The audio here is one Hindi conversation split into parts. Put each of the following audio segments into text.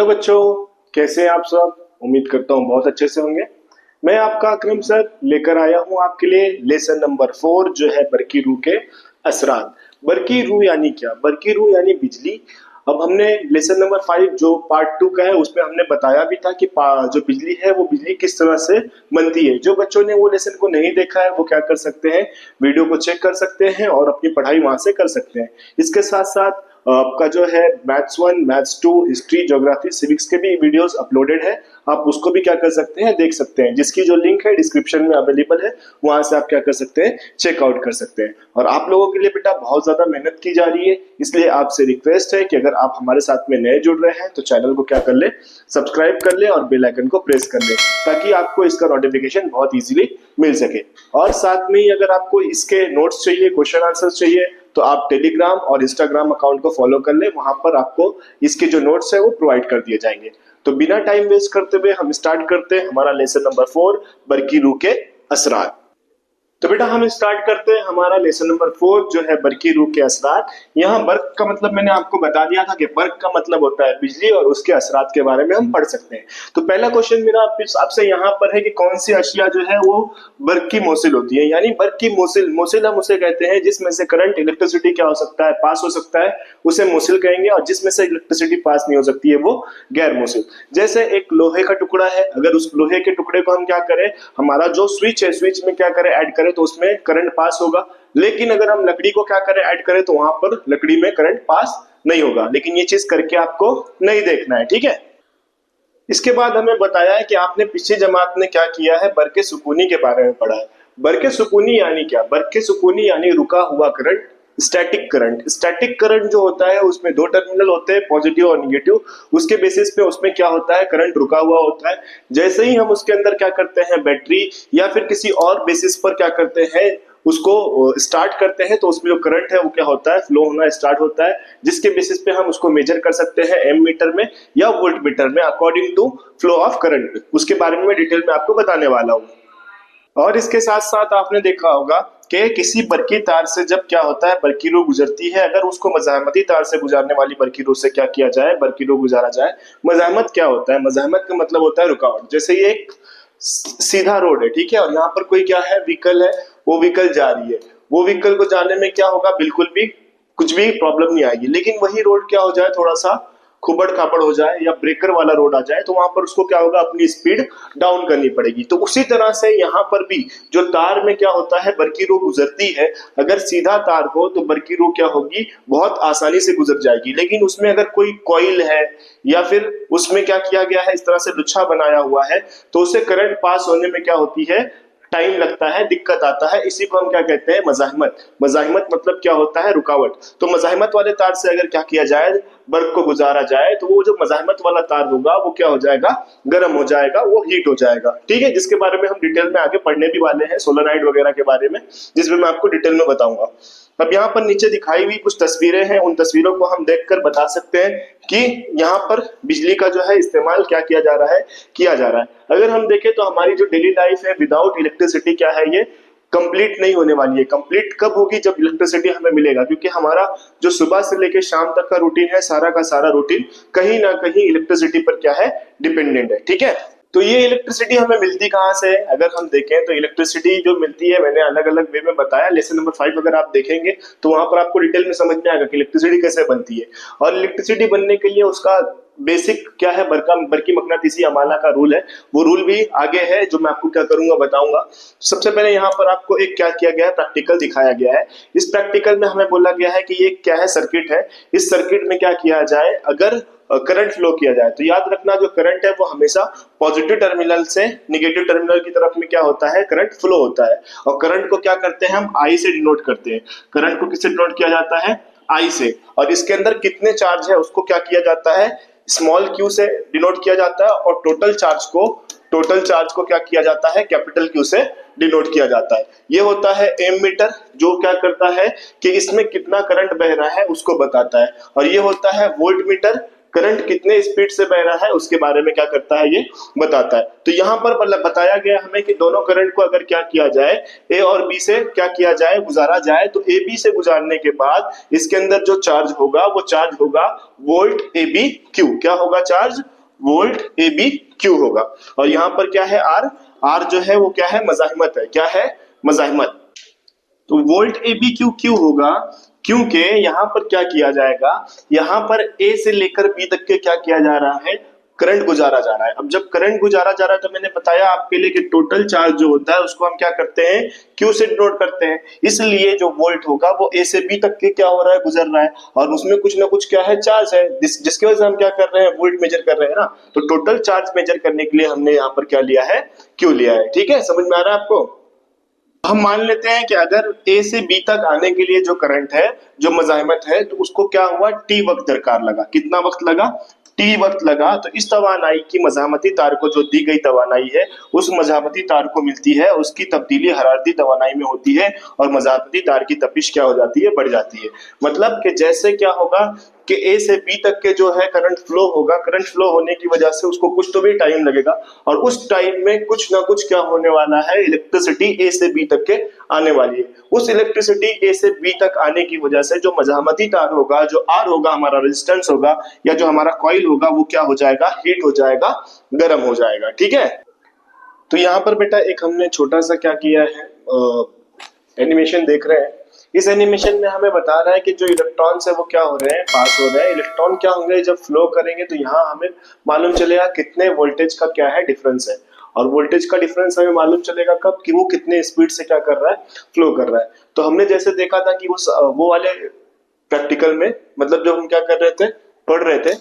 हेलो बच्चों, कैसे हैं आप सब। उम्मीद करता हूँ बहुत अच्छे से होंगे। मैं आपका अकरम सर लेकर आया हूँ आपके लिए लेसन नंबर 4 जो है बरकी रूह के असरात। बरकी रूह यानी क्या? बरकी रूह यानी बिजली। अब हमने लेसन नंबर 5 जो पार्ट 2 का है उसमें हमने बताया भी था कि जो बिजली है वो बिजली किस तरह से बनती है। जो बच्चों ने वो लेसन को नहीं देखा है वो क्या कर सकते हैं, वीडियो को चेक कर सकते हैं और अपनी पढ़ाई वहां से कर सकते हैं। इसके साथ साथ आपका जो है maths 1, maths 2, history, geography, civics के भी वीडियोस अपलोडेड है। आप उसको भी क्या कर सकते हैं, देख सकते हैं, जिसकी जो लिंक है डिस्क्रिप्शन में अवेलेबल है। वहां से आप क्या कर सकते हैं, चेकआउट कर सकते हैं। और आप लोगों के लिए बेटा बहुत ज्यादा मेहनत की जा रही है, इसलिए आपसे रिक्वेस्ट है कि अगर आप हमारे साथ में नए जुड़ रहे हैं तो चैनल को क्या कर ले, सब्सक्राइब कर ले और बेल आइकन को प्रेस कर ले, ताकि आपको इसका नोटिफिकेशन बहुत इजीली मिल सके। और साथ में ही अगर आपको इसके नोट्स चाहिए, क्वेश्चन आंसर्स चाहिए, तो आप टेलीग्राम और इंस्टाग्राम अकाउंट को फॉलो कर ले। वहां पर आपको इसके जो नोट्स है वो प्रोवाइड कर दिए जाएंगे। तो बिना टाइम वेस्ट करते हुए हम स्टार्ट करते हैं हमारा लेसन नंबर 4 बरकी रूह के असरार। तो बेटा हम स्टार्ट करते हैं हमारा लेसन नंबर 4 जो है बरकी रूह के असरात। यहाँ बर्क का मतलब मैंने आपको बता दिया था कि बर्क का मतलब होता है बिजली, और उसके असरात के बारे में हम पढ़ सकते हैं। तो पहला क्वेश्चन मेरा आपसे यहाँ पर है कि कौन सी अशिया जो है वो बर्क की मोसिल होती है। यानी बर्क की मोसिल, मोसिल हम उसे कहते हैं जिसमें से करंट, इलेक्ट्रिसिटी क्या हो सकता है, पास हो सकता है, उसे मोसिल कहेंगे। और जिसमें से इलेक्ट्रिसिटी पास नहीं हो सकती है वो गैर मोसिल। जैसे एक लोहे का टुकड़ा है, अगर उस लोहे के टुकड़े को हम क्या करें, हमारा जो स्विच है, स्विच में क्या करें, ऐड करें तो उसमें करंट पास होगा। लेकिन अगर हम लकड़ी को क्या करें, ऐड करें, तो वहां पर लकड़ी में करंट पास नहीं होगा। लेकिन ये चीज करके आपको नहीं देखना है, ठीक है। इसके बाद हमें बताया है कि आपने पिछली जमात में क्या किया है, बरके सुकूनी के बारे में पढ़ा है। बरके सुकूनी यानी क्या? बरके सुकूनी यानी रुका हुआ current, static current. Static current जो होता है उसमें दो टर्मिनल होते हैं, पॉजिटिव और निगेटिव। उसके बेसिस पे उसमें क्या होता है, करंट रुका हुआ होता है। जैसे ही हम उसके अंदर क्या करते हैं, बैटरी या फिर किसी और बेसिस पर क्या करते हैं, उसको स्टार्ट करते हैं, तो उसमें जो करंट है वो क्या होता है, फ्लो होना स्टार्ट होता है। जिसके बेसिस पे हम उसको मेजर कर सकते हैं एम मीटर में या वोल्ट मीटर में, according to flow of current. उसके बारे में डिटेल में आपको बताने वाला हूँ। और इसके साथ साथ आपने देखा होगा कि किसी बरकी तार से जब क्या होता है, बरकी रूह गुजरती है, अगर उसको मज़ाहमती तार से गुजारने वाली बरकी रूह से क्या किया जाए, बरकी रूह गुजारा जाए। मज़ाहमत क्या होता है? मज़ाहमत का मतलब होता है रुकावट। जैसे ये एक सीधा रोड है, ठीक है, और यहाँ पर कोई क्या है, व्हीकल है, वो व्हीकल जा रही है। वो व्हीकल को जाने में क्या होगा, बिल्कुल भी कुछ भी प्रॉब्लम नहीं आएगी। लेकिन वही रोड क्या हो जाए, थोड़ा सा खुबड़ खापड़ हो जाए या ब्रेकर वाला रोड आ जाए, तो वहां पर उसको क्या होगा, अपनी स्पीड डाउन करनी पड़ेगी। तो उसी तरह से यहाँ पर भी जो तार में क्या होता है, बरकी रूह गुजरती है। अगर सीधा तार हो तो बरकी रूह क्या होगी, बहुत आसानी से गुजर जाएगी। लेकिन उसमें अगर कोई कॉइल है या फिर उसमें क्या किया गया है, इस तरह से लुच्छा बनाया हुआ है, तो उसे करंट पास होने में क्या होती है, टाइम लगता है, दिक्कत आता है। इसी को हम क्या कहते हैं, मज़ाहमत। मज़ाहमत मतलब क्या होता है, रुकावट। तो मज़ाहमत वाले तार से अगर क्या किया जाए, बर्फ को गुजारा जाए, तो वो जो मज़ाहमत वाला तार होगा वो क्या हो जाएगा, गर्म हो जाएगा, वो हीट हो जाएगा, ठीक है। जिसके बारे में हम डिटेल में आगे पढ़ने भी वाले हैं, सोलेनॉइड वगैरह के बारे में, जिसमें मैं आपको डिटेल में बताऊंगा। अब यहाँ पर नीचे दिखाई हुई कुछ तस्वीरें हैं, उन तस्वीरों को हम देखकर बता सकते हैं कि यहाँ पर बिजली का जो है इस्तेमाल क्या किया जा रहा है, किया जा रहा है। अगर हम देखें तो हमारी जो डेली लाइफ है विदाउट इलेक्ट्रिसिटी क्या है, ये कंप्लीट नहीं होने वाली है। कंप्लीट कब होगी, जब इलेक्ट्रिसिटी हमें मिलेगा, क्योंकि हमारा जो सुबह से लेकर शाम तक का रूटीन है, सारा का सारा रूटीन कहीं ना कहीं इलेक्ट्रिसिटी पर क्या है, डिपेंडेंट है, ठीक है। तो ये इलेक्ट्रिसिटी हमें मिलती कहाँ से है? अगर हम देखें तो इलेक्ट्रिसिटी जो मिलती है, मैंने अलग अलग वे में बताया। लेसन नंबर 5 अगर आप देखेंगे तो वहां पर आपको डिटेल में समझ में आएगा कि इलेक्ट्रिसिटी कैसे बनती है। और इलेक्ट्रिसिटी बनने के लिए उसका बेसिक क्या है, बरकी मकनातीसी अमाला का रूल है। वो रूल भी आगे है, जो मैं आपको क्या करूंगा, बताऊंगा। सबसे पहले यहाँ पर आपको एक क्या किया गया है, प्रैक्टिकल दिखाया गया है। इस प्रैक्टिकल में हमें बोला गया है कि ये क्या है, सर्किट है। इस सर्किट में क्या किया जाए, अगर करंट फ्लो किया जाए, तो याद रखना जो करंट है वो हमेशा पॉजिटिव टर्मिनल से निगेटिव टर्मिनल की तरफ में क्या होता है, करंट फ्लो होता है। और करंट को क्या करते हैं, हम आई से डिनोट करते हैं। करंट को किससे डिनोट किया जाता है, आई से। और इसके अंदर कितने चार्ज है उसको क्या किया जाता है, स्मॉल क्यू से डिनोट किया जाता है। और टोटल चार्ज को क्या किया जाता है, कैपिटल क्यू से डिनोट किया जाता है। ये होता है एम मीटर, जो क्या करता है कि इसमें कितना करंट बह रहा है उसको बताता है। और ये होता है वोल्ट मीटर, करंट कितने स्पीड से बह रहा है उसके बारे में क्या करता है, ये बताता है। तो यहाँ पर मतलब बताया गया हमें कि दोनों करंट को अगर क्या किया जाए, ए और बी से क्या किया जाए, गुजारा जाए, तो ए बी से गुजारने के बाद इसके अंदर जो चार्ज होगा वो चार्ज होगा वोल्ट ए बी क्यू। क्या होगा charge? Volt A B Q होगा। और यहाँ पर क्या है? आर। आर जो है वो क्या है? मज़ाहिमत है। क्या है? मज़ाहिमत। तो वोल्ट ए बी क्यू क्यों होगा? क्योंकि यहाँ पर क्या किया जाएगा, यहाँ पर ए से लेकर बी तक के क्या किया जा रहा है, करंट गुजारा जा रहा है। अब जब करंट गुजारा जा रहा है तो मैंने बताया आपके लिए कि टोटल चार्ज जो होता है उसको हम क्या करते हैं, क्यू से डिनोट करते हैं। इसलिए जो वोल्ट होगा वो ए से बी तक के क्या हो रहा है, गुजर रहा है, और उसमें कुछ ना कुछ क्या है, चार्ज है, जिसकी वजह से हम क्या कर रहे हैं, वोल्ट मेजर कर रहे हैं ना। तो टोटल चार्ज मेजर करने के लिए हमने यहाँ पर क्या लिया है, क्यू लिया है। ठीक है, समझ में आ रहा है आपको? हम मान लेते हैं कि अगर ए से बी तक आने के लिए जो करंट है, जो मज़ाहिमत है, तो उसको क्या हुआ, टी वक्त दरकार लगा। कितना वक्त लगा? टी वक्त लगा। तो इस तवानाई की मज़ाहमती तार को जो दी गई तवानाई है, उस मज़ाहमती तार को मिलती है, उसकी तब्दीली हरारती तवानाई में होती है, और मज़ाहमती तार की तपिश क्या हो जाती है, बढ़ जाती है। मतलब कि जैसे क्या होगा कि ए से बी तक के जो है करंट फ्लो होगा, करंट फ्लो होने की वजह से उसको कुछ तो भी टाइम लगेगा, और उस टाइम में कुछ ना कुछ क्या होने वाला है, इलेक्ट्रिसिटी ए से बी तक के आने वाली है। उस इलेक्ट्रिसिटी ए से बी तक आने की वजह से जो मज़ाहमती तार होगा, जो आर होगा, हमारा रेजिस्टेंस होगा, या जो हमारा कॉइल होगा, वो क्या हो जाएगा, हीट हो जाएगा, गर्म हो जाएगा। ठीक है, तो यहाँ पर बेटा एक हमने छोटा सा क्या किया है, एनिमेशन देख रहे हैं। इस एनिमेशन में हमें बता रहा है कि जो इलेक्ट्रॉन्स है वो क्या हो रहे हैं, पास हो रहे हैं। इलेक्ट्रॉन क्या होंगे, जब फ्लो करेंगे तो यहाँ हमें मालूम चलेगा कितने वोल्टेज का क्या है, डिफरेंस है। और वोल्टेज का डिफरेंस हमें मालूम चलेगा कब, कि वो कितने स्पीड से क्या कर रहा है, फ्लो कर रहा है। तो हमने जैसे देखा था कि वो वाले प्रैक्टिकल में, मतलब जब हम क्या कर रहे थे, पढ़ रहे थे,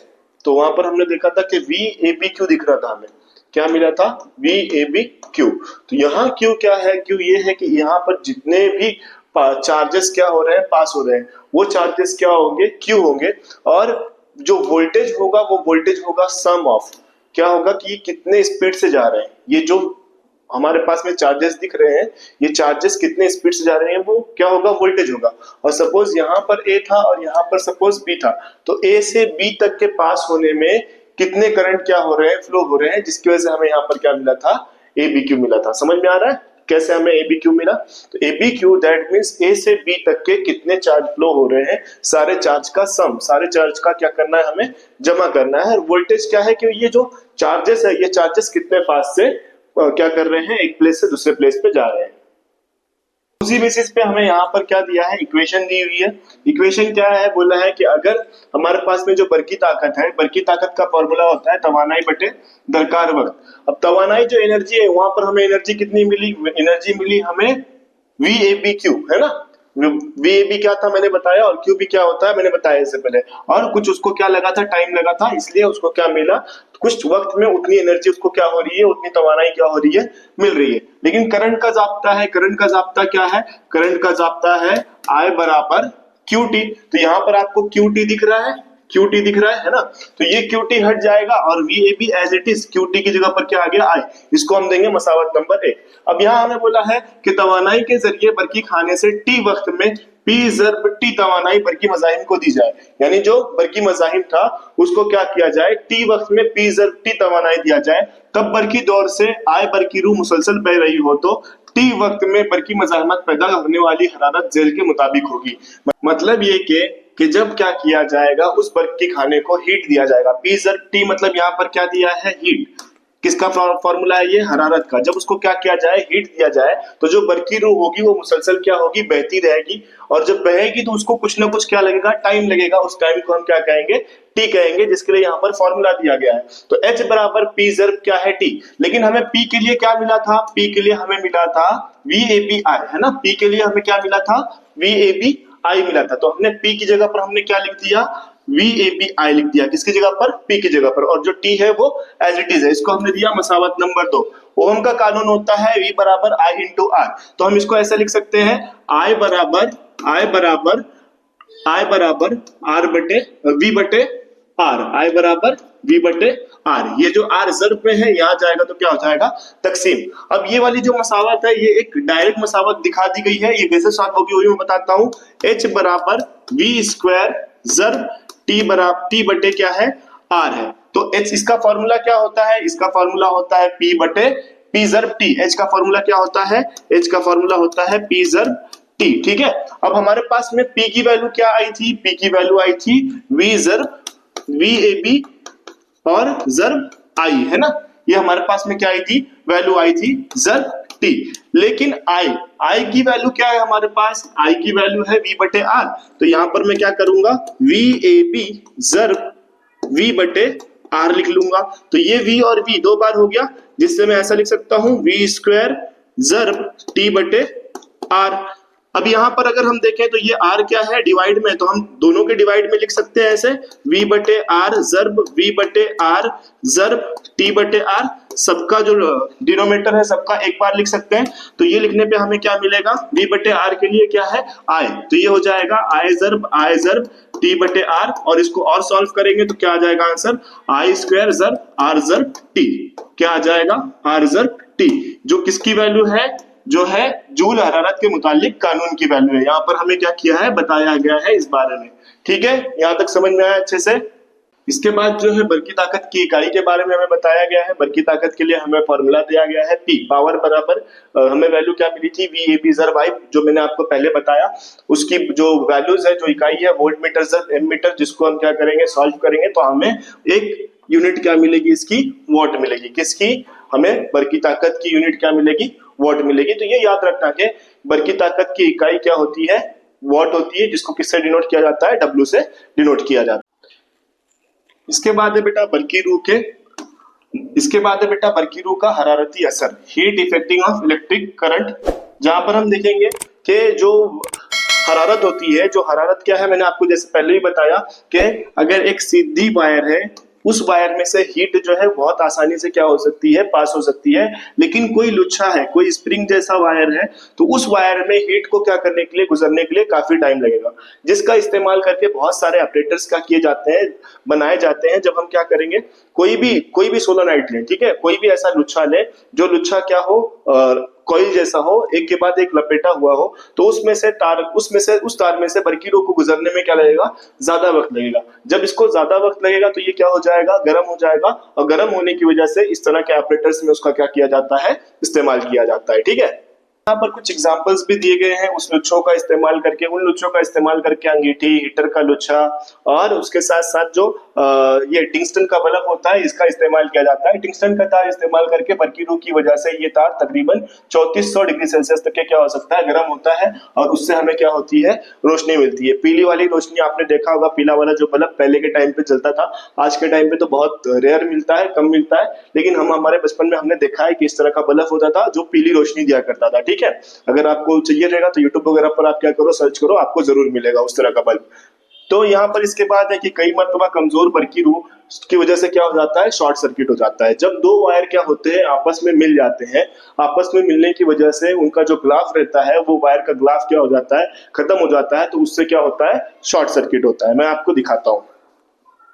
तो वहां पर हमने देखा था कि वी ए बी क्यू दिख रहा था। हमें क्या मिला था, वी ए बी क्यू। तो यहाँ क्यू क्या है, क्यू ये है कि यहाँ पर जितने भी चार्जेस क्या हो रहे हैं, पास हो रहे हैं, वो चार्जेस क्या होंगे, क्यू होंगे। और जो वोल्टेज होगा वो वोल्टेज होगा सम ऑफ, क्या होगा कि ये कितने स्पीड से जा रहे हैं, ये जो हमारे पास में चार्जेस दिख रहे हैं, ये चार्जेस कितने स्पीड से जा रहे हैं, वो क्या होगा, वोल्टेज होगा। और सपोज यहाँ पर ए था और यहाँ पर सपोज बी था, तो ए से बी तक के पास होने में कितने करंट क्या हो रहे हैं, फ्लो हो रहे हैं, जिसकी वजह से हमें यहाँ पर क्या मिला था, ए बी क्यू मिला था। समझ में आ रहा है कैसे हमें ए बी क्यू मिला? तो A B Q that means A से बी तक के कितने चार्ज फ्लो हो रहे हैं, सारे चार्ज का सम, सारे चार्ज का क्या करना है, हमें जमा करना है। और वोल्टेज क्या है कि ये जो चार्जेस है, ये चार्जेस कितने फास्ट से क्या कर रहे हैं, एक प्लेस से दूसरे प्लेस पे जा रहे हैं। उसी बेसिस पे हमें यहाँ पर क्या दिया है, इक्वेशन दी हुई है। इक्वेशन क्या है, बोला है कि अगर हमारे पास में जो बरकी ताकत है, बरकी ताकत का फॉर्मूला होता है तवानाई बटे दरकार वक्त। अब तवानाई जो एनर्जी है, वहां पर हमें एनर्जी कितनी मिली, एनर्जी मिली हमें वी ए बी क्यू, है ना। वी ए बी क्या था मैंने बताया, और क्यू बी क्या होता है मैंने बताया इससे पहले। और कुछ उसको क्या लगा था, टाइम लगा था, इसलिए उसको क्या मिला, कुछ वक्त में उतनी एनर्जी उसको क्या हो रही है, उतनी तवानाई क्या हो रही है, मिल रही है। लेकिन करंट का जाब्ता है, करंट का जाब्ता क्या है, करंट का जाब्ता है I बराबर क्यू टी। तो यहाँ पर आपको क्यू टी दिख रहा है, क्यू टी दिख रहा है ना। तो ये क्यू टी हट जाएगा और V A B as it is, Q T की जगह पर क्या आ गया, आई। इसको हम देंगे मसावत नंबर 1। अब यहाँ हमें बोला है कि तवानाई के जरिए बरकी खाने से टी वक्त में पी ज़र्ब टी तवानाई बरकी मज़ाहिम को दी जाए। यानी जो बरकी मज़ाहिम था उसको क्या किया जाए, टी वक्त में पी ज़र्ब टी तवानाई दिया जाए। तब बरकी दौर से आय बरकी रूह मुसलसल बह रही हो तो टी वक्त में बरकी मज़ाहमत पैदा होने वाली हरारत जेल के मुताबिक होगी। मतलब ये कि जब क्या किया जाएगा, उस बरकी खाने को हीट दिया जाएगा। पी ज़र्ब टी मतलब यहाँ पर क्या दिया है, हीट। किसका फॉर्मूला है ये, हरारत का। जब उसको क्या किया जाए, हीट दिया जाए, तो जो बरकी रूह होगी वो मुसलसल क्या होगी, बहती रहेगी। और जब बहेगी तो उसको कुछ ना कुछ क्या लगेगा, टाइम लगेगा। उस टाइम को हम क्या कहेंगे, टी कहेंगे, जिसके लिए यहाँ पर फॉर्मूला दिया गया है। तो H बराबर पी ज़र्ब क्या है, टी। लेकिन हमें P के लिए क्या मिला था, P के लिए हमें मिला था VABI, है ना। P के लिए हमें क्या मिला था, VABI मिला था। तो हमने P की जगह पर हमने क्या लिख दिया, VABI लिख दिया। किसकी जगह पर, P की जगह पर। और जो T है वो एज इट इज है, इसको हमने दिया मसावत नंबर 2। ओहम का कानून होता है V बराबर I इंटू R। तो हम इसको ऐसा लिख सकते हैं, I बराबर R बटे V बटे R, I बराबर V बटे R। ये जो R ज़र्ब में है यहाँ जाएगा तो क्या हो जाएगा, तकसीम। अब ये वाली जो मसावत है ये एक डायरेक्ट मसावत दिखा दी गई है। ये कैसे सॉल्व होगी वही मैं बताता हूँ। H बराबर V स्क्वायर ज़र्ब T बराबर T बटे क्या है, आर है। तो एच इसका फॉर्मूला क्या होता है, इसका फॉर्मूला होता है पी बटे पी जर्ब टी। एच का फॉर्मूला क्या होता है, एच का फॉर्मूला होता है पी जर्ब टी, ठीक है। अब हमारे पास में पी की वैल्यू क्या आई थी, पी की वैल्यू आई थी वी जर्ब वी ए बी और जर्ब आई, है ना। ये हमारे पास में क्या आई थी, वैल्यू आई थी जर्ब टी। लेकिन आई की वैल्यू क्या है हमारे पास, आई की वैल्यू है v बटे आर। तो यहां पर मैं क्या करूंगा, वी ए बी जर्ब v बटे आर लिख लूंगा। तो ये v और v दो बार हो गया, जिससे मैं ऐसा लिख सकता हूं v स्क्वायर जर्ब टी बटे आर। अब यहां पर अगर हम देखें तो ये r क्या है, डिवाइड में, तो हम दोनों के डिवाइड में लिख सकते हैं ऐसे, v बटे आर जर्ब v बटे आर जर्ब t बटे आर। सबका जो डिनोमिनेटर है सबका एक बार लिख सकते हैं। तो ये लिखने पे हमें क्या मिलेगा, v बटे आर के लिए क्या है i, तो ये हो जाएगा i जर्ब t बटे आर। और इसको और सॉल्व करेंगे तो क्या आ जाएगा आंसर, i स्क्वायर जर्ब r जर्ब t। क्या आ जाएगा, r जर्ब t, जो किसकी वैल्यू है, जो है जूल हरारत के मुतालिक कानून की वैल्यू है। यहाँ पर हमें क्या किया है, बताया गया है इस बारे में, ठीक है। यहाँ तक समझ में आया अच्छे से। इसके बाद जो है बरकी ताकत की इकाई के बारे में हमें बताया गया है। बरकी ताकत के लिए हमें फॉर्मूला दिया गया है P पावर बराबर हमें वैल्यू क्या मिली थी, वी ए बी जर्ब आई, जो मैंने आपको पहले बताया। उसकी जो वैल्यूज है, जो इकाई है, वोल्ट मीटर जर्ब एम मीटर, जिसको हम क्या करेंगे, सॉल्व करेंगे तो हमें एक यूनिट क्या मिलेगी, इसकी वॉट मिलेगी। किसकी, हमें बरकी ताकत की यूनिट क्या मिलेगी, वॉट मिलेगी। तो ये याद रखना कि बरकी ताकत की इकाई क्या होती है, वॉट होती है, जिसको किससे डिनोट किया जाता है, डब्ल्यू से डिनोट किया जाता है। इसके बाद है बेटा बरकी रूह का हरारती असर, heat effecting of electric current. जहां पर हम देखेंगे कि जो हरारत होती है, जो हरारत क्या है, मैंने आपको जैसे पहले ही बताया कि अगर एक सीधी वायर है, उस वायर में से हीट जो है बहुत आसानी से क्या हो सकती है, पास हो सकती है। लेकिन कोई लुच्छा है, कोई स्प्रिंग जैसा वायर है, तो उस वायर में हीट को क्या करने के लिए, गुजरने के लिए काफी टाइम लगेगा, जिसका इस्तेमाल करके बहुत सारे ऑपरेटर्स क्या किए जाते हैं, बनाए जाते हैं। जब हम क्या करेंगे, कोई भी सोलोनाइट लें, ठीक है, कोई भी ऐसा लुच्छा लें जो लुच्छा क्या हो, कॉइल जैसा हो, एक के बाद एक लपेटा हुआ हो, तो उस तार में से बरकी रूह को गुजरने में क्या लगेगा, ज्यादा वक्त लगेगा। जब इसको ज्यादा वक्त लगेगा तो ये क्या हो जाएगा, गर्म हो जाएगा, और गर्म होने की वजह से इस तरह के ऑपरेटर्स में उसका क्या किया जाता है, इस्तेमाल किया जाता है, ठीक है। यहाँ पर कुछ एग्जांपल्स भी दिए गए हैं उस लुच्छों का इस्तेमाल करके, उन लुच्छों का इस्तेमाल करके, अंगीठी, हीटर का लुच्छा, और उसके साथ साथ जो ये टंगस्टन का बल्ब होता है, इसका इस्तेमाल किया जाता है। टंगस्टन का तार इस्तेमाल करके बरकी रूह की वजह से ये तार तकरीबन 3400 डिग्री सेल्सियस तक के क्या हो सकता है, गर्म होता है, और उससे हमें क्या होती है, रोशनी मिलती है। पीली वाली रोशनी आपने देखा होगा, पीला वाला जो बल्ब पहले के टाइम पे जलता था, आज के टाइम पे तो बहुत रेयर मिलता है, कम मिलता है, लेकिन हमारे बचपन में हमने देखा है कि इस तरह का बल्ब होता था जो पीली रोशनी दिया करता था, ठीक है। अगर आपको चाहिए रहेगा तो यूट्यूब वगैरह पर आप क्या करो, सर्च करो, आपको जरूर मिलेगा उस तरह का बल्ब। तो यहाँ पर इसके बाद है कि कई मरतबा कमजोर बरकी रूह की वजह से क्या हो जाता है, शॉर्ट सर्किट हो जाता है। जब दो वायर क्या होते हैं, आपस में मिल जाते हैं, आपस में मिलने की वजह से उनका जो ग्लाफ रहता है, वो वायर का ग्लाफ क्या हो जाता है, खत्म हो जाता है, तो उससे क्या होता है, शॉर्ट सर्किट होता है। मैं आपको दिखाता हूँ,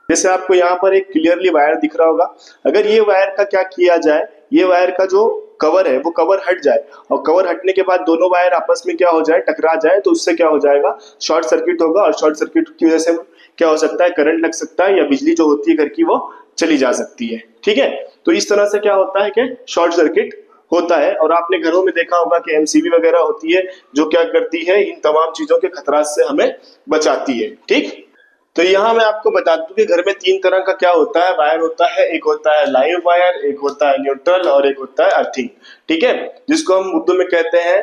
जैसे आपको यहाँ पर एक क्लियरली वायर दिख रहा होगा। अगर ये वायर का क्या किया जाए, ये वायर का जो कवर है वो कवर हट जाए, और कवर हटने के बाद दोनों वायर आपस में क्या हो जाए, टकरा जाए, तो उससे क्या हो जाएगा, शॉर्ट सर्किट होगा, और शॉर्ट सर्किट की वजह से क्या हो सकता है, करंट लग सकता है, या बिजली जो होती है घर की वो चली जा सकती है, ठीक है। तो इस तरह से क्या होता है कि शॉर्ट सर्किट होता है। और आपने घरों में देखा होगा कि एमसीबी वगैरह होती है जो क्या करती है, इन तमाम चीजों के खतरा से हमें बचाती है, ठीक। तो यहाँ मैं आपको बता दूं कि घर में तीन तरह का क्या होता है, वायर होता है। एक होता है लाइव वायर, एक होता है न्यूट्रल, और एक होता है अर्थिंग, ठीक है, जिसको हम उर्दू में कहते हैं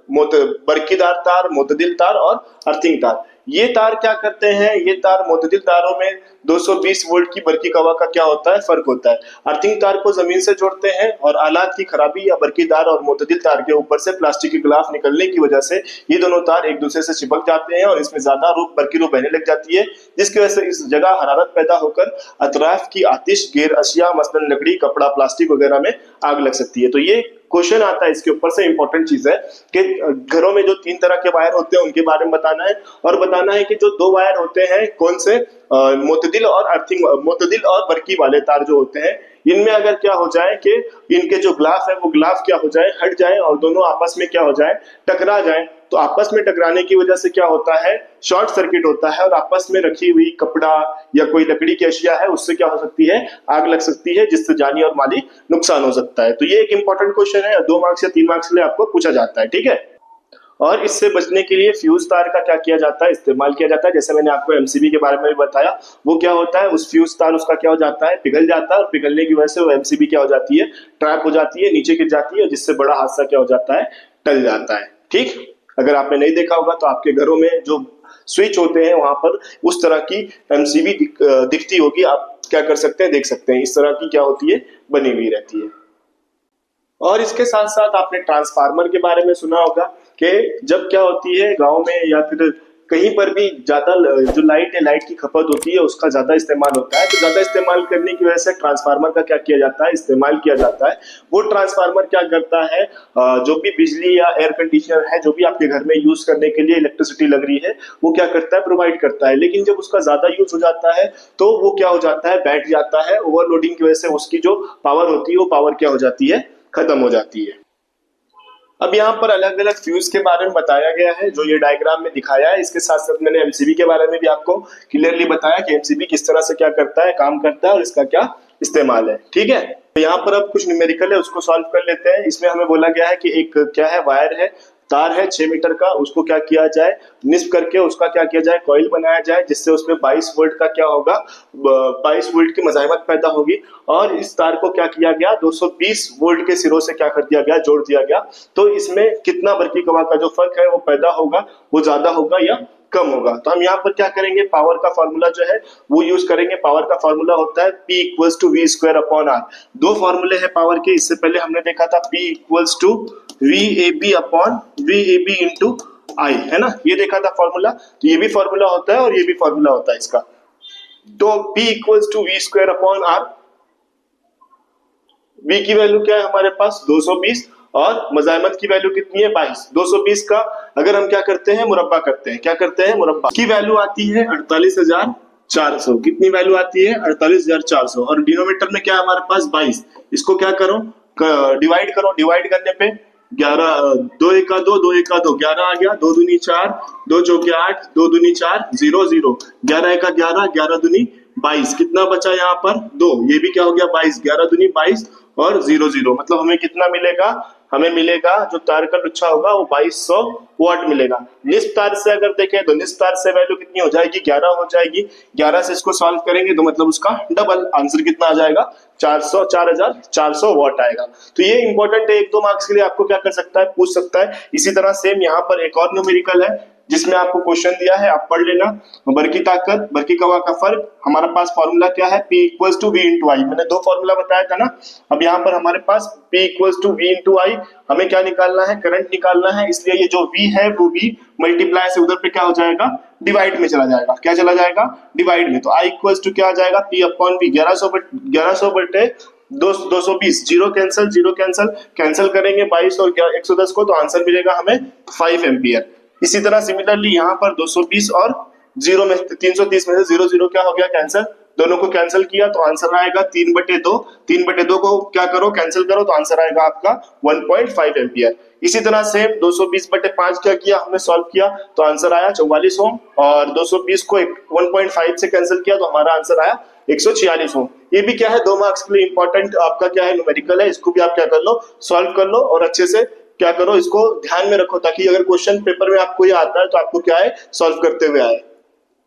बरकीदार तार, मोतदिल तार और अर्थिंग तार। ये तार क्या करते हैं, ये तार मोतदिल तारों में 220 वोल्ट की बरकी कवा का क्या होता है, फर्क होता है। अर्थिंग तार को जमीन से जोड़ते हैं, और आलात की खराबी या बरकीदार और मोतदिल तार के ऊपर से प्लास्टिक के गिलाफ निकलने की वजह से ये दोनों तार एक दूसरे से चिपक जाते हैं, और इसमें ज्यादा बरकी रूह बहने लग जाती है, जिसकी वजह से इस जगह हरारत पैदा होकर अतराफ की आतिश गैर अशिया मसलन लकड़ी, कपड़ा, प्लास्टिक वगैरह में आग लग सकती है। तो ये क्वेश्चन आता है इसके ऊपर से, इंपॉर्टेंट चीज है कि घरों में जो तीन तरह के वायर होते हैं उनके बारे में बताना है, और बताना है कि जो दो वायर होते हैं कौन से, मोतदिल और अर्थिंग, मोतदिल और बरकी वाले तार जो होते हैं, इनमें अगर क्या हो जाए कि इनके जो ग्लाफ है वो ग्लाफ क्या हो जाए, हट जाए और दोनों आपस में क्या हो जाए, टकरा जाए, तो आपस में टकराने की वजह से क्या होता है, शॉर्ट सर्किट होता है और आपस में रखी हुई कपड़ा या कोई लकड़ी की अशिया है उससे क्या हो सकती है, आग लग सकती है, जिससे जानी और माली नुकसान हो सकता है। तो ये एक इंपॉर्टेंट क्वेश्चन है, 2 मार्क्स या 3 मार्क्स के लिए आपको पूछा जाता है, ठीक है। और इससे बचने के लिए फ्यूज तार का क्या किया जाता है, इस्तेमाल किया जाता है। जैसे मैंने आपको एमसीबी के बारे में भी बताया, वो क्या होता है, उस फ्यूज तार उसका क्या हो जाता है, पिघल जाता है और पिघलने की वजह से वो एमसीबी क्या हो जाती है, ट्रैप हो जाती है, नीचे गिर जाती है, जिससे बड़ा हादसा क्या हो जाता है, टल जाता है। ठीक, अगर आपने नहीं देखा होगा तो आपके घरों में जो स्विच होते हैं वहां पर उस तरह की एमसीबी दिखती होगी, आप क्या कर सकते हैं, देख सकते हैं, इस तरह की क्या होती है, बनी हुई रहती है। और इसके साथ साथ आपने ट्रांसफार्मर के बारे में सुना होगा कि जब क्या होती है गांव में या फिर कहीं पर भी ज्यादा जो लाइट है, लाइट की खपत होती है, उसका ज्यादा इस्तेमाल होता है, तो ज्यादा इस्तेमाल करने की वजह से ट्रांसफार्मर का क्या किया जाता है, इस्तेमाल किया जाता है। वो ट्रांसफार्मर क्या करता है, जो भी बिजली या एयर कंडीशनर है, जो भी आपके घर में यूज करने के लिए इलेक्ट्रिसिटी लग रही है, वो क्या करता है, प्रोवाइड करता है। लेकिन जब उसका ज्यादा यूज हो जाता है तो वो क्या हो जाता है, बैठ जाता है, ओवरलोडिंग की वजह से उसकी जो पावर होती है वो पावर क्या हो जाती है, खत्म हो जाती है। अब यहाँ पर अलग अलग फ्यूज के बारे में बताया गया है, जो ये डायग्राम में दिखाया है। इसके साथ साथ मैंने एमसीबी के बारे में भी आपको क्लियरली बताया कि एमसीबी किस तरह से क्या करता है, काम करता है और इसका क्या इस्तेमाल है, ठीक है। तो यहाँ पर अब कुछ न्यूमेरिकल है, उसको सॉल्व कर लेते हैं। इसमें हमें बोला गया है कि एक क्या है, वायर है, तार है 6 मीटर का, उसको क्या किया जाए, निस्प करके उसका क्या किया जाए, कॉइल बनाया जाए, जिससे उसमें 22 वोल्ट का क्या होगा, 22 वोल्ट की मज़ाहिमत पैदा होगी। और इस तार को क्या किया गया, 220 वोल्ट के सिरों से क्या कर दिया गया, जोड़ दिया गया। तो इसमें कितना बरकी कवा का जो फर्क है वो पैदा होगा, वो ज्यादा होगा या कम होगा। तो हम यहाँ पर क्या करेंगे, पावर का फॉर्मूला जो है वो यूज करेंगे। पावर का फॉर्मूला होता है P equals to V square upon R. 2 फॉर्मूले हैं पावर के, इससे पहले हमने देखा था P equals to V A B upon V A B into I, है ना, ये देखा था फॉर्मूला। तो ये भी फॉर्मूला होता है और ये भी फॉर्मूला होता है इसका। तो P equals to V square upon R, V की वैल्यू क्या है हमारे पास 220 और मज़ाहिमत की वैल्यू कितनी है 22। 220 का अगर हम क्या करते हैं, मुरब्बा करते हैं, क्या करते हैं, मुरब्बा की वैल्यू आती है 48,400। कितनी वैल्यू आती है, 48,400। और डिनोमिनेटर में क्या है हमारे पास 22। इसको क्या करो, डिवाइड करो, डिवाइड करने पे 11, 2 एका 2, 2 एका 2, 11 आ गया, 2 दूनी 4, 2 चौके 8, 2 दूनी 4, 0 0, 11 एका 11, 11 दूनी 22, कितना बचा यहाँ पर 2, ये भी क्या हो गया 22, 11 दूनी 22 और 0 0, मतलब हमें कितना मिलेगा, हमें मिलेगा जो तार का लुच्छा होगा वो 2200 वाट मिलेगा। निस्फ तार से अगर देखें तो निस्फ तार से वैल्यू कितनी हो जाएगी, 11 हो जाएगी। 11 से इसको सॉल्व करेंगे तो मतलब उसका डबल आंसर कितना आ जाएगा, 4400 वाट आएगा। तो ये इंपॉर्टेंट है, 1-2 मार्क्स के लिए आपको क्या कर सकता है, पूछ सकता है। इसी तरह सेम यहाँ पर एक और न्यूमेरिकल है जिसमें आपको क्वेश्चन दिया है, आप पढ़ लेना। बरकी ताकत, बरकी कवा का फर्क, हमारा पास फॉर्मूला क्या है, P equals to V into I. मैंने 2 फॉर्मूला बताया था ना। अब यहाँ पर हमारे पास P equals to V into I, हमें क्या निकालना है, करंट निकालना है। इसलिए ये जो V है वो V मल्टीप्लाई से उधर पे क्या हो जाएगा, डिवाइड में चला जाएगा। क्या चला जाएगा, डिवाइड में। तो I इक्वल्स टू क्या आ जाएगा, P अपॉन V, 1100 बटे 220, zero cancel, zero cancel, cancel करेंगे 22 और 110 को, तो आंसर मिलेगा हमें 5 एम्पियर। इसी तरह सिमिलरली यहाँ पर 220 और 0 में 330 में से 0 0 क्या हो गया, कैंसल, दोनों को कैंसिल किया तो आंसर आएगा 3/2। 3/2 को क्या करो, कैंसिल करो, तो आंसर आएगा आपका 1.5 एम्पियर। इसी तरह से 220/5 क्या किया हमने, सॉल्व किया तो आंसर आया 44 ओम, और 220 को 1.5 से कैंसिल किया तो हमारा आंसर आया 146 ओम। ये भी क्या है, 2 मार्क्स के लिए इंपॉर्टेंट आपका क्या है, न्यूमेरिकल है। इसको भी आप क्या कर लो, सॉल्व कर लो और अच्छे से क्या करो, इसको ध्यान में रखो, ताकि अगर क्वेश्चन पेपर में आपको ये आता है तो आपको क्या है, सॉल्व करते हुए आए।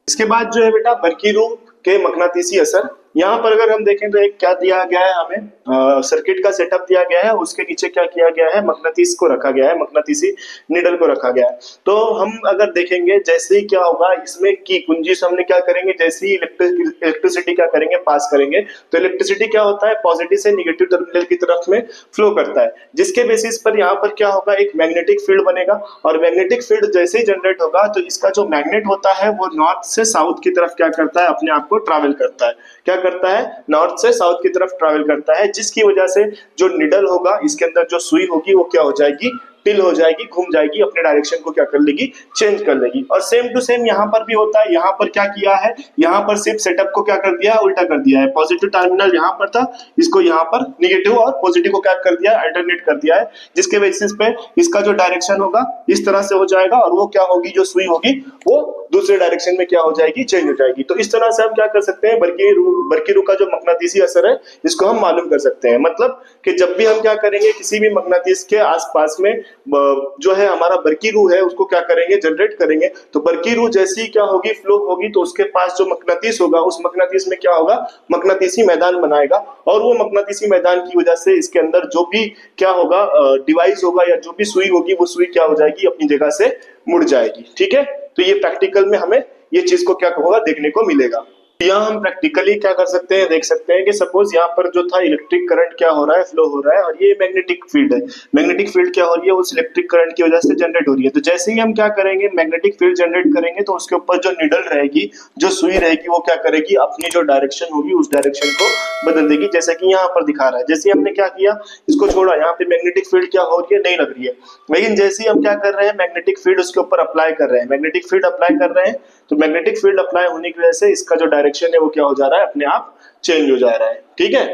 इसके बाद जो है बेटा बरकी रूह के मकनातीसी असर, यहाँ पर अगर हम देखें तो एक क्या दिया गया है हमें, सर्किट का सेटअप दिया गया है, उसके नीचे क्या किया गया है, मकनातीस को रखा गया है, मकनातीसी निडल को रखा गया है। तो हम अगर देखेंगे जैसे ही क्या होगा, इसमें की कुंजी से हमने क्या करेंगे, जैसे ही इलेक्ट्रिसिटी क्या करेंगे, पास करेंगे, तो इलेक्ट्रिसिटी क्या होता है, पॉजिटिव से निगेटिव टर्मिनल की तरफ में फ्लो करता है, जिसके बेसिस पर यहाँ पर क्या होगा, एक मैग्नेटिक फील्ड बनेगा। और मैग्नेटिक फील्ड जैसे ही जनरेट होगा तो इसका जो मैग्नेट होता है वो नॉर्थ से साउथ की तरफ क्या करता है, अपने आप को ट्रैवल करता है। क्या करता है, नॉर्थ से साउथ की तरफ ट्रैवल करता है, जिसकी वजह से जो निडल होगा, इसके अंदर जो सुई होगी वो क्या हो जाएगी, टिल हो जाएगी, घूम जाएगी, अपने डायरेक्शन को क्या कर लेगी, चेंज कर लेगी। और सेम टू सेम यहाँ पर भी होता है। यहाँ पर क्या किया है, यहाँ पर सिर्फ सेटअप को क्या कर दिया है, उल्टा कर दिया है। पॉजिटिव टर्मिनल यहाँ पर था, इसको यहाँ पर निगेटिव और पॉजिटिव को क्या कर दिया है, अल्टरनेट कर दिया है, जिसके बेसिस पे इसका जो डायरेक्शन होगा इस तरह से हो जाएगा और वो क्या होगी, जो सुई होगी वो दूसरे डायरेक्शन में क्या हो जाएगी, चेंज हो जाएगी। तो इस तरह से हम क्या कर सकते हैं, बरकीरू का जो मकनातीसी असर है इसको हम मालूम कर सकते हैं। मतलब कि जब भी हम क्या करेंगे, किसी भी मकनातीस के आसपास में जो है हमारा बरकीरू है उसको क्या करेंगे, जनरेट करेंगे, तो बरकीरू जैसी क्या होगी, फ्लो होगी, तो उसके पास जो मकनातीस होगा उस मकनातीस में क्या होगा, मकनातीसी मैदान बनाएगा। और वो मकनातीसी मैदान की वजह से इसके अंदर जो भी क्या होगा, डिवाइस होगा या जो भी सुई होगी, वो सुई क्या हो जाएगी, अपनी जगह से मुड़ जाएगी। ठीक है, तो ये प्रैक्टिकल में हमें ये चीज को क्या होगा, देखने को मिलेगा। यहाँ हम प्रैक्टिकली क्या कर सकते हैं, देख सकते हैं कि सपोज यहाँ पर जो था इलेक्ट्रिक करंट क्या हो रहा है, फ्लो हो रहा है, और ये मैग्नेटिक फील्ड है। मैग्नेटिक फील्ड क्या हो रही है, उस इलेक्ट्रिक करंट की वजह से जनरेट हो रही है। तो जैसे ही हम क्या करेंगे, मैग्नेटिक फील्ड जनरेट करेंगे, तो उसके ऊपर जो निडल रहेगी, जो सुई रहेगी, वो क्या करेगी, अपनी जो डायरेक्शन होगी उस डायरेक्शन को बदल देगी, जैसे कि यहाँ पर दिखा रहा है। जैसे हमने क्या किया, इसको छोड़ा, यहाँ पे मैग्नेटिक फील्ड क्या हो रही है, नहीं लग रही है। लेकिन जैसे ही हम क्या कर रहे हैं, मैग्नेटिक फील्ड उसके ऊपर अप्लाई कर रहे हैं, मैग्नेटिक फील्ड अप्लाई कर रहे हैं, तो मैग्नेटिक फील्ड अप्लाई होने की वजह से इसका जो डायरेक्शन है वो क्या हो जा रहा है, अपने आप चेंज हो जा रहा है। ठीक है,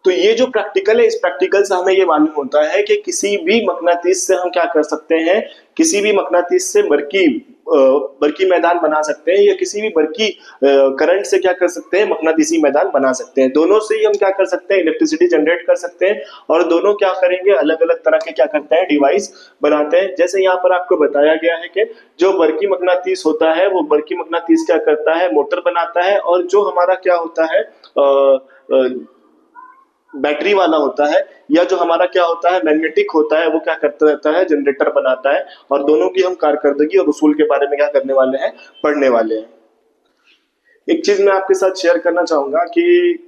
तो ये जो प्रैक्टिकल है, इस प्रैक्टिकल से हमें ये मालूम होता है कि किसी भी मकनातीस से हम क्या कर सकते हैं, किसी भी मकनातीस से बरकी मैदान बना सकते हैं, या किसी भी बरकी करंट से क्या कर सकते हैं, मकनातीसी मैदान बना सकते हैं। दोनों से ही हम क्या कर सकते हैं, इलेक्ट्रिसिटी जनरेट कर सकते हैं, और दोनों क्या करेंगे, अलग अलग तरह के क्या करते हैं, डिवाइस बनाते हैं। जैसे यहाँ पर आपको बताया गया है कि जो बरकी मकनातीस होता है, वो बरकी मकनातीस क्या करता है, मोटर बनाता है, और जो हमारा क्या होता है, बैटरी वाला होता है, या जो हमारा क्या होता है, मैग्नेटिक होता है, वो क्या करता रहता है, जनरेटर बनाता है। और दोनों की हम कारकर्दगी और उसूल के बारे में क्या करने वाले हैं, पढ़ने वाले हैं। एक चीज मैं आपके साथ शेयर करना चाहूंगा कि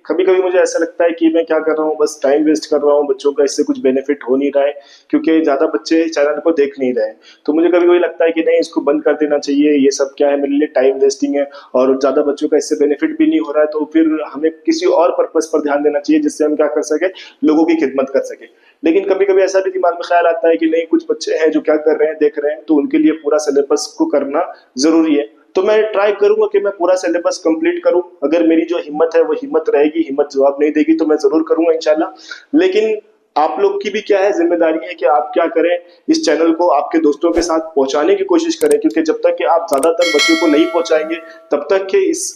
कभी कभी मुझे ऐसा लगता है कि मैं क्या कर रहा हूँ, बस टाइम वेस्ट कर रहा हूँ, बच्चों का इससे कुछ बेनिफिट हो नहीं रहा है, क्योंकि ज्यादा बच्चे चैनल को देख नहीं रहे हैं। तो मुझे कभी कभी लगता है कि नहीं, इसको बंद कर देना चाहिए, ये सब क्या है, मेरे लिए टाइम वेस्टिंग है, और ज्यादा बच्चों का इससे बेनिफिट भी नहीं हो रहा है। तो फिर हमें किसी और पर्पज पर ध्यान देना चाहिए, जिससे हम क्या कर सके, लोगों की खिदमत कर सके। लेकिन कभी कभी ऐसा भी दिमाग में ख्याल आता है कि नहीं, कुछ बच्चे हैं जो क्या कर रहे हैं, देख रहे हैं, तो उनके लिए पूरा सिलेबस को करना जरूरी है। तो मैं ट्राई करूंगा कि मैं पूरा सिलेबस कंप्लीट करूं। अगर मेरी जो हिम्मत है वो हिम्मत रहेगी, हिम्मत जवाब नहीं देगी, तो मैं जरूर करूंगा इंशाल्लाह। लेकिन आप लोग की भी क्या है, जिम्मेदारी है कि आप क्या करें, इस चैनल को आपके दोस्तों के साथ पहुंचाने की कोशिश करें, क्योंकि जब तक कि आप ज्यादातर बच्चों को नहीं पहुंचाएंगे, तब तक कि इस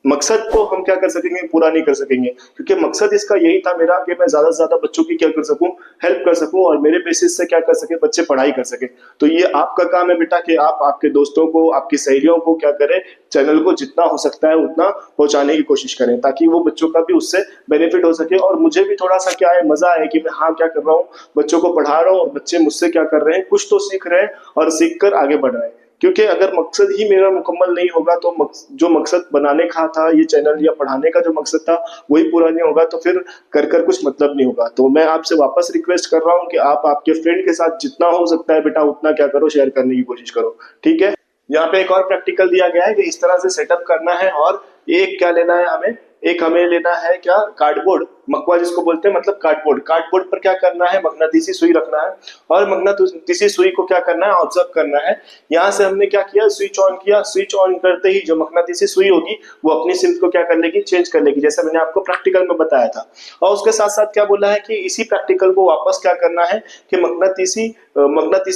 मकसद को हम क्या कर सकेंगे, पूरा नहीं कर सकेंगे। क्योंकि मकसद इसका यही था मेरा, कि मैं ज्यादा से ज्यादा बच्चों की क्या कर सकूं, हेल्प कर सकूं, और मेरे बेसिस से क्या कर सके, बच्चे पढ़ाई कर सके। तो ये आपका काम है बेटा, कि आप आपके दोस्तों को, आपकी सहेलियों को क्या करें, चैनल को जितना हो सकता है उतना पहुंचाने की कोशिश करें, ताकि वो बच्चों का भी उससे बेनिफिट हो सके, और मुझे भी थोड़ा सा क्या है, मजा है कि मैं हाँ क्या कर रहा हूँ, बच्चों को पढ़ा रहा हूँ, और बच्चे मुझसे क्या कर रहे हैं, कुछ तो सीख रहे हैं और सीख कर आगे बढ़ रहे हैं। क्योंकि अगर मकसद ही मेरा मुकम्मल नहीं होगा, तो जो मकसद बनाने का था ये चैनल, या पढ़ाने का जो मकसद था, वही पूरा नहीं होगा, तो फिर कर कुछ मतलब नहीं होगा। तो मैं आपसे वापस रिक्वेस्ट कर रहा हूँ कि आप आपके फ्रेंड के साथ जितना हो सकता है बेटा, उतना क्या करो, शेयर करने की कोशिश करो। ठीक है, यहाँ पे एक और प्रैक्टिकल दिया गया है कि इस तरह से सेटअप करना है, और एक क्या लेना है हमें, एक हमें लेना है क्या, कार्डबोर्ड, मकवा जिसको बोलते हैं, मतलब कार्डबोर्ड। कार्डबोर्ड पर क्या करना है, मकनातीसी सुई रखना है, और मकनातीसी सुई को क्या करना है, ऑब्जर्व करना है। यहाँ से हमने क्या किया, स्विच ऑन किया, स्विच ऑन करते ही जो मकनातीसी सुई होगी वो अपनी सिम्त को क्या कर लेगी, चेंज कर लेगी, जैसे मैंने आपको प्रैक्टिकल में बताया था। और उसके साथ साथ क्या बोला है कि इसी प्रैक्टिकल को वापस क्या करना है, कि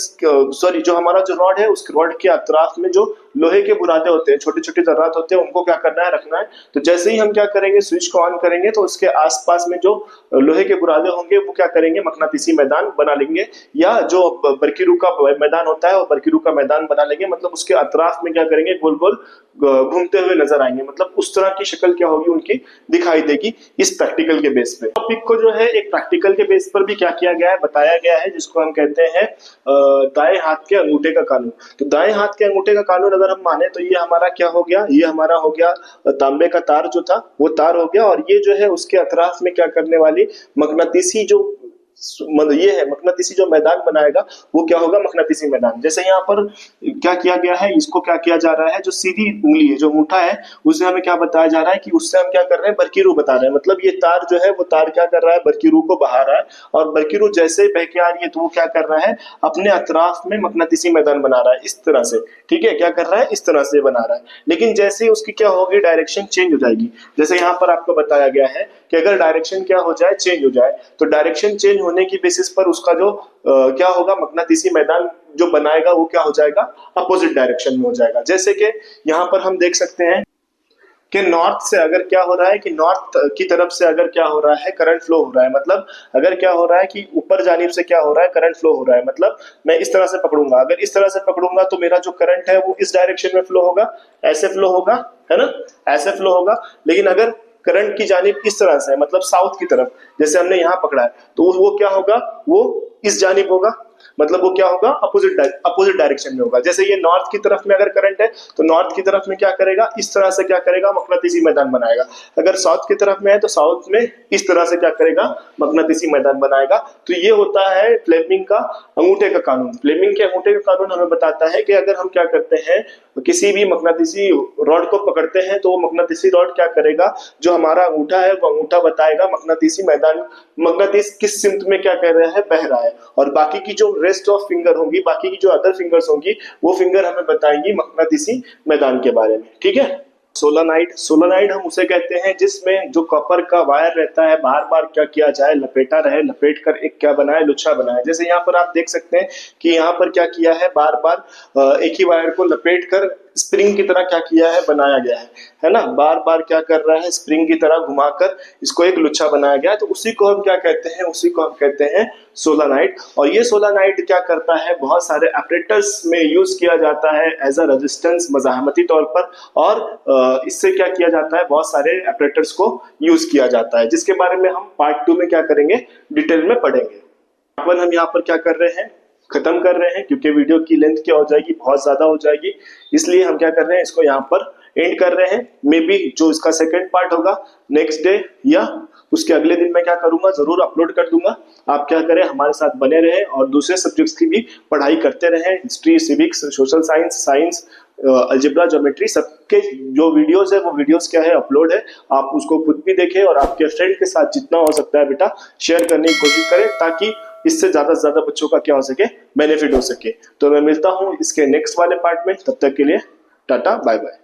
सॉरी, जो हमारा जो रॉड है, उस रॉड के अतराफ में जो लोहे के बुरादे होते हैं, छोटे छोटे जर्रात होते हैं, उनको क्या करना है, रखना है। तो जैसे ही हम क्या करेंगे, स्विच को ऑन करेंगे, तो उसके आसपास में जो लोहे के बुरादे होंगे वो क्या करेंगे, मकनातीसी मैदान बना लेंगे, या जो बरकीरू का मैदान होता है वो बरकीरू का मैदान बना लेंगे। मतलब उसके अतराफ में क्या करेंगे, गोल गोल घूमते हुए नजर आएंगे, मतलब उस तरह की शक्ल क्या होगी उनकी, दिखाई देगी इस प्रैक्टिकल के बेस पे। टॉपिक को जो है एक प्रैक्टिकल के बेस पर भी क्या किया गया है, बताया गया है, जिसको हम कहते हैं दाएं हाथ के अंगूठे का कानून। तो दाएं हाथ के अंगूठे का कानून अगर हम माने, तो ये हमारा क्या हो गया, ये हमारा हो गया तांबे का तार जो था वो तार हो गया, और ये जो है उसके अतराफ में क्या करने वाली मकनातीसी जो मतलब ये है मकनातीसी जो मैदान बनाएगा वो क्या होगा, मकनातीसी मैदान। जैसे यहाँ पर क्या किया गया है, इसको क्या किया जा रहा है, जो सीधी उंगली है, जो अंगूठा है, उससे हमें क्या बताया जा रहा है कि उससे हम क्या कर रहे हैं, बरकी रूह बता रहे हैं। मतलब ये तार जो है वो तार क्या कर रहा है, बरकी रूह को बहा रहा है, और बरकी रूह जैसे ही बह के आ रही है तो वो क्या कर रहा है, अपने अतराफ में मकनातीसी मैदान बना रहा है इस तरह से। ठीक है, क्या कर रहा है, इस तरह से बना रहा है। लेकिन जैसे ही उसकी क्या होगी, डायरेक्शन चेंज हो जाएगी। जैसे यहाँ पर आपको बताया गया है कि अगर डायरेक्शन क्या हो जाए, चेंज हो जाए, तो डायरेक्शन चेंज होने की बेसिस पर उसका जो क्या होगा, मकनातीसी मैदान जो बनाएगा वो क्या हो जाएगा, अपोजिट डायरेक्शन में हो जाएगा। जैसे कि यहाँ पर हम देख सकते हैं कि नॉर्थ से अगर क्या हो रहा है कि नॉर्थ की तरफ से अगर क्या हो रहा है, करंट फ्लो हो रहा है। मतलब अगर क्या हो रहा है कि ऊपर जानिब से क्या हो रहा है, करंट फ्लो हो रहा है। मतलब मैं इस तरह से पकड़ूंगा, अगर इस तरह से पकड़ूंगा तो मेरा जो करंट है वो इस डायरेक्शन में फ्लो होगा, ऐसे फ्लो होगा, है ना, ऐसे फ्लो होगा। लेकिन अगर करंट की जानिब इस तरह से है, मतलब साउथ की तरफ, जैसे हमने यहाँ पकड़ा है, तो वो क्या होगा, वो इस जानिब होगा। मतलब वो क्या होगा, अपोजिट डायरेक्शन में होगा। जैसे ये नॉर्थ की तरफ में अगर करंट है तो नॉर्थ की तरफ में क्या करेगा, इस तरह से क्या करेगा, मकनातीसी मैदान बनाएगा। अगर साउथ की तरफ में है तो साउथ में इस तरह से क्या करेगा, मकनातीसी मैदान बनाएगा। तो ये होता है फ्लेमिंग का अंगूठे का कानून। फ्लेमिंग के अंगूठे का कानून हमें बताता है कि अगर हम क्या करते हैं, किसी भी मकनातीसी रॉड को पकड़ते हैं तो वो मकनातीसी रॉड क्या करेगा, जो हमारा अंगूठा है वो अंगूठा बताएगा मकनातीसी मैदान, मकनातीस किस सिमत में क्या कर रहा है, बह रहा है। और बाकी की जो रेस्ट ऑफ फिंगर होंगी, बाकी की जो अदर फिंगर्स होंगी, वो फिंगर हमें बताएंगी मकनातीसी मैदान के बारे में। ठीक है। सोलानाइड, सोलानाइड हम उसे कहते हैं जिसमें जो कॉपर का वायर रहता है, बार बार क्या किया जाए, लपेटा रहे, लपेट कर एक क्या बनाए, लुच्छा बनाए। जैसे यहाँ पर आप देख सकते हैं कि यहाँ पर क्या किया है, बार बार एक ही वायर को लपेट कर स्प्रिंग की तरह क्या किया है, बनाया गया है ना। बार बार क्या कर रहा है, स्प्रिंग की तरह घुमाकर इसको एक लुच्छा बनाया गया है। तो उसी को हम क्या कहते हैं, उसी को हम कहते हैं सोलानाइड। और ये सोलानाइड क्या करता है, बहुत सारे ऑपरेटर्स में यूज किया जाता है एज अ रेजिस्टेंस, मज़ाहमती तौर पर। और इससे क्या किया जाता है, बहुत सारे ऑपरेटर्स को यूज किया जाता है, जिसके बारे में हम पार्ट 2 में क्या करेंगे, डिटेल में पढ़ेंगे। अपन हम यहाँ पर क्या कर रहे हैं, खत्म कर रहे हैं, क्योंकि वीडियो की लेंथ क्या हो जाएगी, बहुत ज्यादा हो जाएगी। इसलिए हम क्या कर रहे हैं, इसको यहाँ पर एंड कर रहे हैं। मे बी जो इसका सेकंड पार्ट होगा नेक्स्ट डे या उसके अगले दिन मैं क्या करूंगा, जरूर अपलोड कर दूंगा। आप क्या करें, हमारे साथ बने रहें और दूसरे सब्जेक्ट्स की भी पढ़ाई करते रहें। History, civics, social science, science, algebra, geometry, सबके जो वीडियोस है वो वीडियोस क्या है, अपलोड है। आप उसको खुद भी देखें और आपके फ्रेंड के साथ जितना हो सकता है बेटा शेयर करने की कोशिश करें, ताकि इससे ज्यादा से ज्यादा बच्चों का क्या हो सके, बेनिफिट हो सके। तो मैं मिलता हूं इसके नेक्स्ट वाले पार्ट में, तब तक के लिए टाटा बाय बाय।